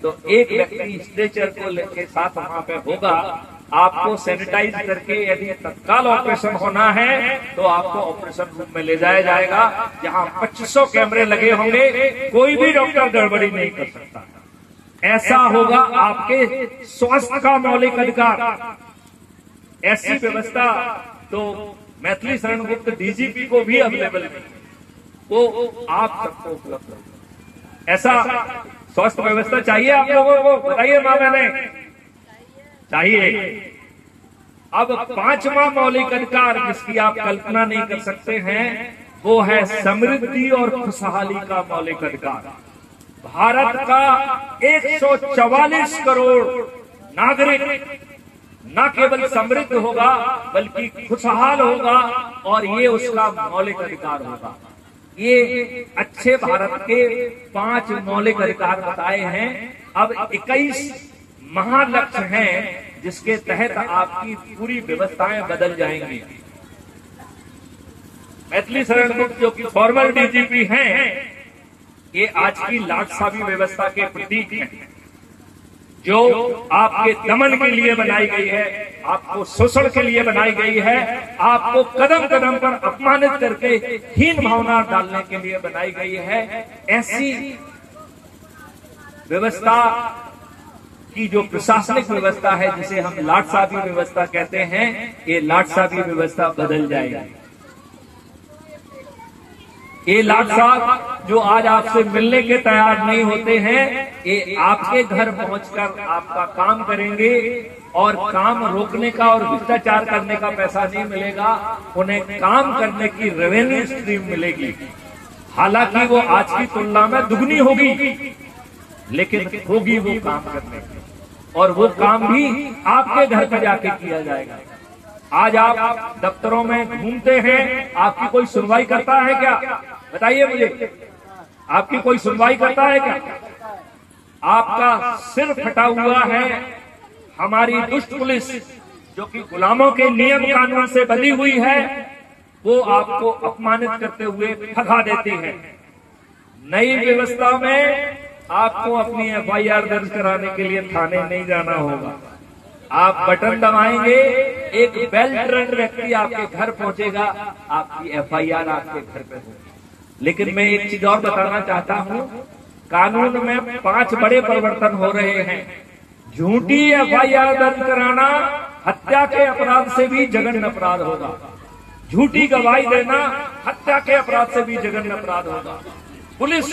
तो एक व्यक्ति स्ट्रेचर को लेके साथ वहां पे होगा। आपको सैनिटाइज करके यदि तत्काल ऑपरेशन होना है तो आपको ऑपरेशन रूम में ले जाया जाएगा, जहां 2500 कैमरे लगे होंगे, कोई भी डॉक्टर गड़बड़ी नहीं कर सकता। ऐसा होगा आपके स्वास्थ्य का मौलिक अधिकार। ऐसी व्यवस्था तो मैथिली शरण गुप्त डीजीपी को भी अवेलेबल नहीं, वो आप सबको उपलब्ध हो। ऐसा स्वास्थ्य व्यवस्था चाहिए आप लोगों को, बताइए मां बहने, चाहिए। अब 5वां मौलिक अधिकार जिसकी आप कल्पना नहीं कर सकते हैं, वो है समृद्धि और खुशहाली का मौलिक अधिकार। भारत का 144 करोड़ नागरिक न केवल समृद्ध होगा बल्कि खुशहाल होगा, और ये उसका मौलिक अधिकार होगा। ये अच्छे भारत के 5 मौलिक अधिकार बताए हैं। अब 21 महालक्ष्य हैं जिसके तहत आपकी पूरी व्यवस्थाएं बदल जाएंगी। मैथिली शरण गुप्त जो कि फॉर्मर डीजीपी हैं, ये आज की लाटसाबी व्यवस्था के प्रतीक हैं, जो आपके दमन के लिए बनाई गई है, आपको शोषण के लिए बनाई गई है, आपको कदम कदम पर अपमानित करके हीन भावना डालने के लिए बनाई गई है। ऐसी व्यवस्था की जो प्रशासनिक व्यवस्था है, जिसे हम लाटसाबी व्यवस्था कहते हैं, ये लाटसाबी व्यवस्था बदल जाएगी। ये लाट साहब जो आज आपसे मिलने के तैयार नहीं होते हैं, ये आपके घर पहुंचकर आपका काम करेंगे, और काम रोकने का और भ्रष्टाचार करने का पैसा नहीं मिलेगा, उन्हें काम करने की रेवेन्यू स्ट्रीम मिलेगी। हालांकि वो आज की तुलना में दुगनी होगी, लेकिन होगी वो काम करने की, और वो काम भी आपके घर पर जाके किया जाएगा। आज आप दफ्तरों में घूमते हैं, आपकी कोई सुनवाई करता है क्या? बताइए मुझे, आपकी कोई सुनवाई करता है क्या? आपका सिर फटा हुआ है। हमारी दुष्ट पुलिस जो कि गुलामों के नियम कानून से बंधी हुई है, वो आपको अपमानित करते हुए भगा देती है। नई व्यवस्था में आपको अपनी FIR दर्ज कराने के लिए थाने नहीं जाना होगा। आप बटन दबाएंगे, एक वेल ट्रेन्ड व्यक्ति आपके घर पहुंचेगा, आपकी FIR आपके घर पे होगी। लेकिन मैं एक चीज और बताना चाहता हूं, कानून में 5 बड़े परिवर्तन हो रहे हैं। झूठी FIR दर्ज कराना हत्या के अपराध से भी जघन्य अपराध होगा। झूठी गवाही देना हत्या के अपराध से भी जघन्य अपराध होगा। पुलिस